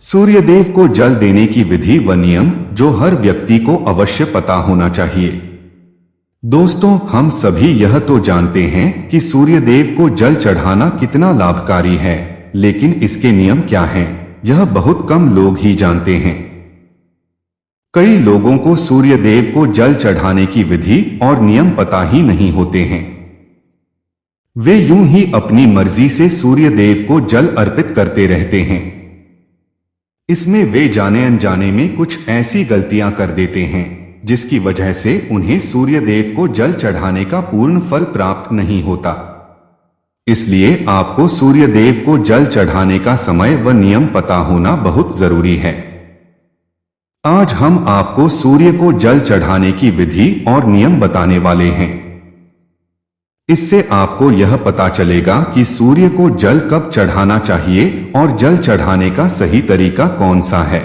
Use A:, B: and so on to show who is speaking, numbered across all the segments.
A: सूर्यदेव को जल देने की विधि व नियम जो हर व्यक्ति को अवश्य पता होना चाहिए। दोस्तों, हम सभी यह तो जानते हैं कि सूर्यदेव को जल चढ़ाना कितना लाभकारी है, लेकिन इसके नियम क्या हैं, यह बहुत कम लोग ही जानते हैं। कई लोगों को सूर्यदेव को जल चढ़ाने की विधि और नियम पता ही नहीं होते हैं। वे यूं ही अपनी मर्जी से सूर्यदेव को जल अर्पित करते रहते हैं। इसमें वे जाने अनजाने में कुछ ऐसी गलतियां कर देते हैं जिसकी वजह से उन्हें सूर्यदेव को जल चढ़ाने का पूर्ण फल प्राप्त नहीं होता। इसलिए आपको सूर्यदेव को जल चढ़ाने का समय व नियम पता होना बहुत जरूरी है। आज हम आपको सूर्य को जल चढ़ाने की विधि और नियम बताने वाले हैं। इससे आपको यह पता चलेगा कि सूर्य को जल कब चढ़ाना चाहिए और जल चढ़ाने का सही तरीका कौन सा है।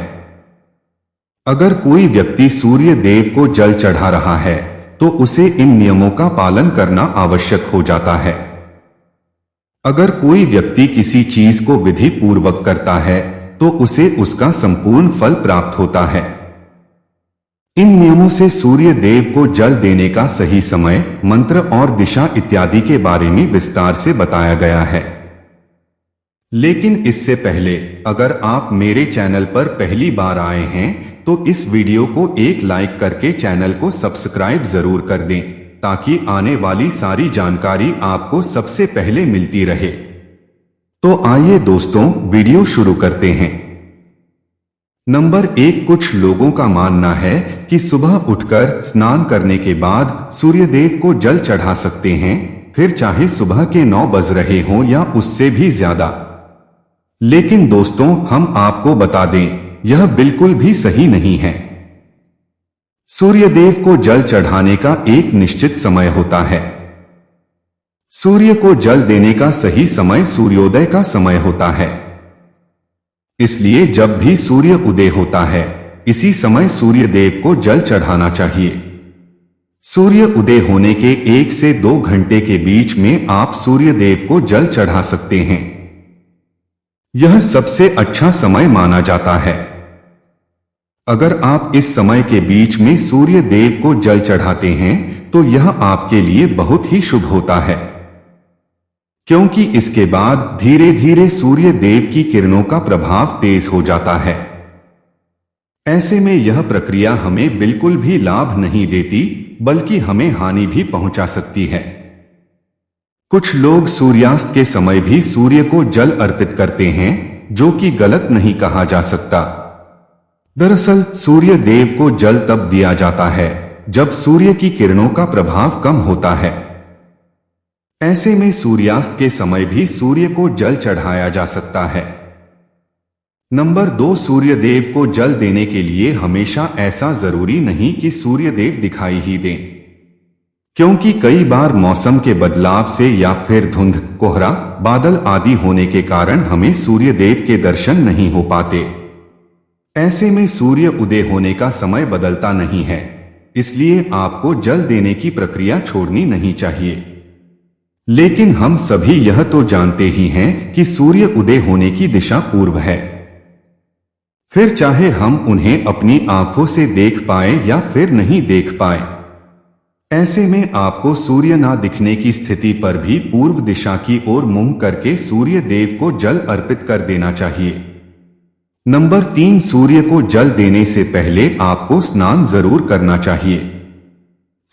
A: अगर कोई व्यक्ति सूर्य देव को जल चढ़ा रहा है तो उसे इन नियमों का पालन करना आवश्यक हो जाता है। अगर कोई व्यक्ति किसी चीज को विधि पूर्वक करता है तो उसे उसका संपूर्ण फल प्राप्त होता है। इन नियमों से सूर्य देव को जल देने का सही समय, मंत्र और दिशा इत्यादि के बारे में विस्तार से बताया गया है। लेकिन इससे पहले अगर आप मेरे चैनल पर पहली बार आए हैं तो इस वीडियो को एक लाइक करके चैनल को सब्सक्राइब जरूर कर दें, ताकि आने वाली सारी जानकारी आपको सबसे पहले मिलती रहे। तो आइए दोस्तों, वीडियो शुरू करते हैं। नंबर 1, कुछ लोगों का मानना है कि सुबह उठकर स्नान करने के बाद सूर्यदेव को जल चढ़ा सकते हैं, फिर चाहे सुबह के 9 बज रहे हों या उससे भी ज्यादा। लेकिन दोस्तों, हम आपको बता दें, यह बिल्कुल भी सही नहीं है। सूर्यदेव को जल चढ़ाने का एक निश्चित समय होता है। सूर्य को जल देने का सही समय सूर्योदय का समय होता है। इसलिए जब भी सूर्य उदय होता है, इसी समय सूर्यदेव को जल चढ़ाना चाहिए। सूर्य उदय होने के 1 से 2 घंटे के बीच में आप सूर्यदेव को जल चढ़ा सकते हैं। यह सबसे अच्छा समय माना जाता है। अगर आप इस समय के बीच में सूर्य देव को जल चढ़ाते हैं तो यह आपके लिए बहुत ही शुभ होता है, क्योंकि इसके बाद धीरे धीरे सूर्य देव की किरणों का प्रभाव तेज हो जाता है। ऐसे में यह प्रक्रिया हमें बिल्कुल भी लाभ नहीं देती, बल्कि हमें हानि भी पहुंचा सकती है। कुछ लोग सूर्यास्त के समय भी सूर्य को जल अर्पित करते हैं, जो कि गलत नहीं कहा जा सकता। दरअसल सूर्य देव को जल तब दिया जाता है जब सूर्य की किरणों का प्रभाव कम होता है। ऐसे में सूर्यास्त के समय भी सूर्य को जल चढ़ाया जा सकता है। नंबर 2, सूर्यदेव को जल देने के लिए हमेशा ऐसा जरूरी नहीं कि सूर्यदेव दिखाई ही दें, क्योंकि कई बार मौसम के बदलाव से या फिर धुंध, कोहरा, बादल आदि होने के कारण हमें सूर्यदेव के दर्शन नहीं हो पाते। ऐसे में सूर्य उदय होने का समय बदलता नहीं है, इसलिए आपको जल देने की प्रक्रिया छोड़नी नहीं चाहिए। लेकिन हम सभी यह तो जानते ही हैं कि सूर्य उदय होने की दिशा पूर्व है। फिर चाहे हम उन्हें अपनी आंखों से देख पाए या फिर नहीं देख पाए, ऐसे में आपको सूर्य ना दिखने की स्थिति पर भी पूर्व दिशा की ओर मुंह करके सूर्य देव को जल अर्पित कर देना चाहिए। नंबर 3, सूर्य को जल देने से पहले आपको स्नान जरूर करना चाहिए।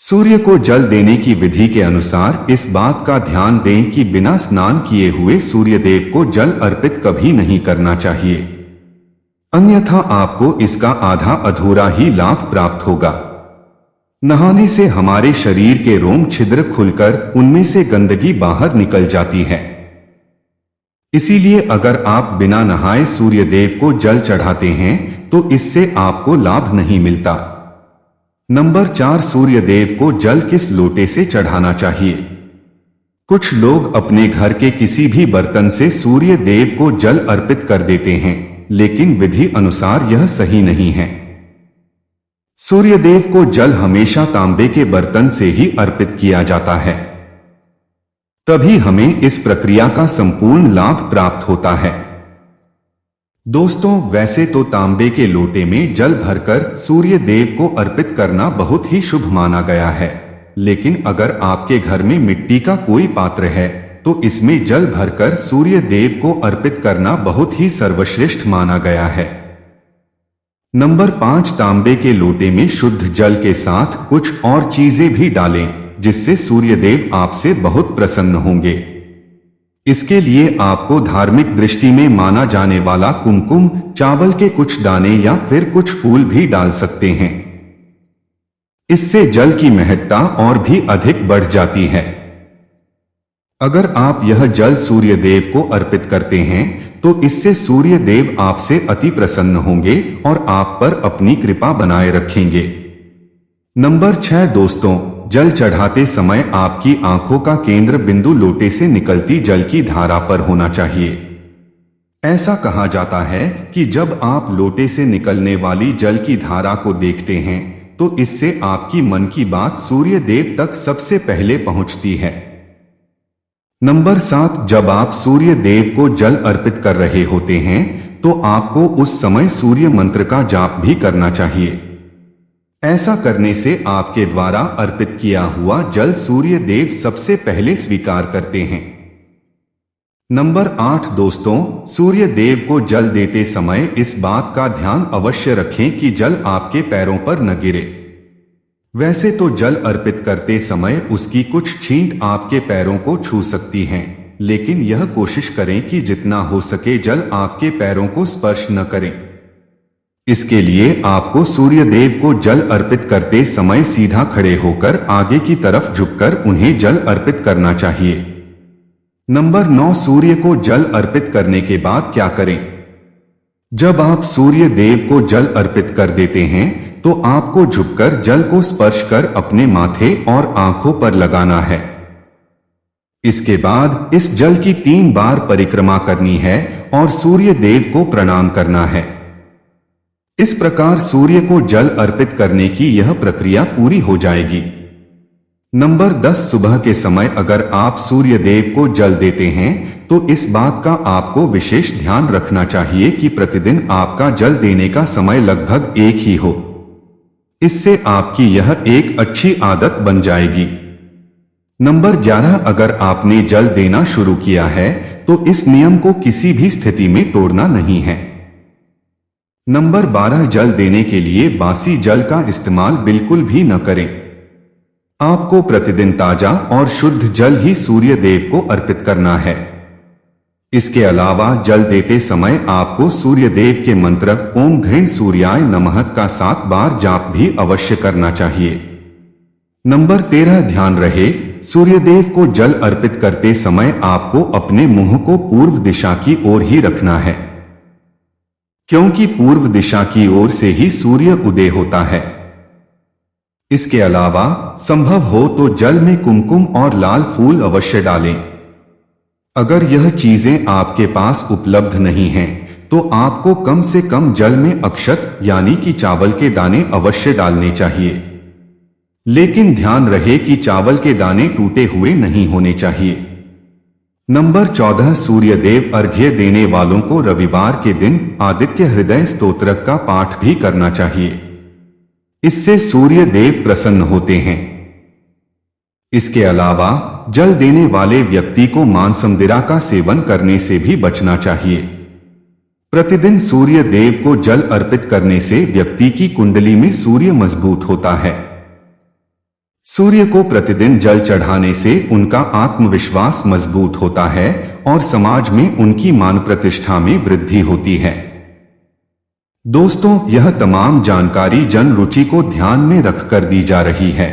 A: सूर्य को जल देने की विधि के अनुसार इस बात का ध्यान दें कि बिना स्नान किए हुए सूर्यदेव को जल अर्पित कभी नहीं करना चाहिए, अन्यथा आपको इसका आधा अधूरा ही लाभ प्राप्त होगा। नहाने से हमारे शरीर के रोम छिद्र खुलकर उनमें से गंदगी बाहर निकल जाती है। इसीलिए अगर आप बिना नहाए सूर्यदेव को जल चढ़ाते हैं तो इससे आपको लाभ नहीं मिलता। नंबर 4, सूर्यदेव को जल किस लोटे से चढ़ाना चाहिए। कुछ लोग अपने घर के किसी भी बर्तन से सूर्य देव को जल अर्पित कर देते हैं, लेकिन विधि अनुसार यह सही नहीं है। सूर्यदेव को जल हमेशा तांबे के बर्तन से ही अर्पित किया जाता है, तभी हमें इस प्रक्रिया का संपूर्ण लाभ प्राप्त होता है। दोस्तों, वैसे तो तांबे के लोटे में जल भरकर सूर्य देव को अर्पित करना बहुत ही शुभ माना गया है, लेकिन अगर आपके घर में मिट्टी का कोई पात्र है तो इसमें जल भरकर सूर्य देव को अर्पित करना बहुत ही सर्वश्रेष्ठ माना गया है। नंबर 5, तांबे के लोटे में शुद्ध जल के साथ कुछ और चीजें भी डालें, जिससे सूर्य देव आपसे बहुत प्रसन्न होंगे। इसके लिए आपको धार्मिक दृष्टि में माना जाने वाला कुमकुम, चावल के कुछ दाने या फिर कुछ फूल भी डाल सकते हैं। इससे जल की महत्ता और भी अधिक बढ़ जाती है। अगर आप यह जल सूर्य देव को अर्पित करते हैं तो इससे सूर्य देव आपसे अति प्रसन्न होंगे और आप पर अपनी कृपा बनाए रखेंगे। नंबर 6 दोस्तों, जल चढ़ाते समय आपकी आंखों का केंद्र बिंदु लोटे से निकलती जल की धारा पर होना चाहिए। ऐसा कहा जाता है कि जब आप लोटे से निकलने वाली जल की धारा को देखते हैं तो इससे आपकी मन की बात सूर्य देव तक सबसे पहले पहुंचती है। नंबर 7, जब आप सूर्य देव को जल अर्पित कर रहे होते हैं तो आपको उस समय सूर्य मंत्र का जाप भी करना चाहिए। ऐसा करने से आपके द्वारा अर्पित किया हुआ जल सूर्य देव सबसे पहले स्वीकार करते हैं। नंबर 8 दोस्तों, सूर्य देव को जल देते समय इस बात का ध्यान अवश्य रखें कि जल आपके पैरों पर न गिरे। वैसे तो जल अर्पित करते समय उसकी कुछ छींट आपके पैरों को छू सकती हैं, लेकिन यह कोशिश करें कि जितना हो सके जल आपके पैरों को स्पर्श न करें। इसके लिए आपको सूर्य देव को जल अर्पित करते समय सीधा खड़े होकर आगे की तरफ झुककर उन्हें जल अर्पित करना चाहिए। नंबर 9, सूर्य को जल अर्पित करने के बाद क्या करें? जब आप सूर्य देव को जल अर्पित कर देते हैं तो आपको झुककर जल को स्पर्श कर अपने माथे और आंखों पर लगाना है। इसके बाद इस जल की 3 बार परिक्रमा करनी है और सूर्य देव को प्रणाम करना है। इस प्रकार सूर्य को जल अर्पित करने की यह प्रक्रिया पूरी हो जाएगी। नंबर 10, सुबह के समय अगर आप सूर्य देव को जल देते हैं तो इस बात का आपको विशेष ध्यान रखना चाहिए कि प्रतिदिन आपका जल देने का समय लगभग एक ही हो। इससे आपकी यह एक अच्छी आदत बन जाएगी। नंबर 11, अगर आपने जल देना शुरू किया है तो इस नियम को किसी भी स्थिति में तोड़ना नहीं है। नंबर 12, जल देने के लिए बासी जल का इस्तेमाल बिल्कुल भी न करें। आपको प्रतिदिन ताजा और शुद्ध जल ही सूर्य देव को अर्पित करना है। इसके अलावा जल देते समय आपको सूर्य देव के मंत्र ओम घृण सूर्याय नमः का 7 बार जाप भी अवश्य करना चाहिए। नंबर 13, ध्यान रहे सूर्य देव को जल अर्पित करते समय आपको अपने मुंह को पूर्व दिशा की ओर ही रखना है, क्योंकि पूर्व दिशा की ओर से ही सूर्य उदय होता है। इसके अलावा संभव हो तो जल में कुमकुम और लाल फूल अवश्य डालें। अगर यह चीजें आपके पास उपलब्ध नहीं हैं, तो आपको कम से कम जल में अक्षत यानी कि चावल के दाने अवश्य डालने चाहिए। लेकिन ध्यान रहे कि चावल के दाने टूटे हुए नहीं होने चाहिए। नंबर 14, सूर्य देव अर्घ्य देने वालों को रविवार के दिन आदित्य हृदय स्तोत्र का पाठ भी करना चाहिए। इससे सूर्य देव प्रसन्न होते हैं। इसके अलावा जल देने वाले व्यक्ति को मांसमदिरा का सेवन करने से भी बचना चाहिए। प्रतिदिन सूर्य देव को जल अर्पित करने से व्यक्ति की कुंडली में सूर्य मजबूत होता है। सूर्य को प्रतिदिन जल चढ़ाने से उनका आत्मविश्वास मजबूत होता है और समाज में उनकी मान प्रतिष्ठा में वृद्धि होती है। दोस्तों, यह तमाम जानकारी जन रुचि को ध्यान में रखकर दी जा रही है।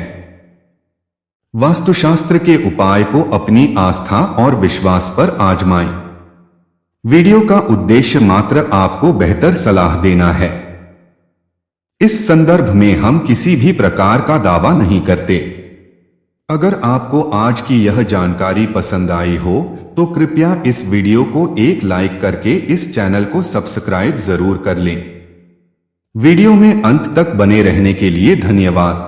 A: वास्तुशास्त्र के उपाय को अपनी आस्था और विश्वास पर आजमाएं। वीडियो का उद्देश्य मात्र आपको बेहतर सलाह देना है। इस संदर्भ में हम किसी भी प्रकार का दावा नहीं करते। अगर आपको आज की यह जानकारी पसंद आई हो तो कृपया इस वीडियो को एक लाइक करके इस चैनल को सब्सक्राइब जरूर कर लें। वीडियो में अंत तक बने रहने के लिए धन्यवाद।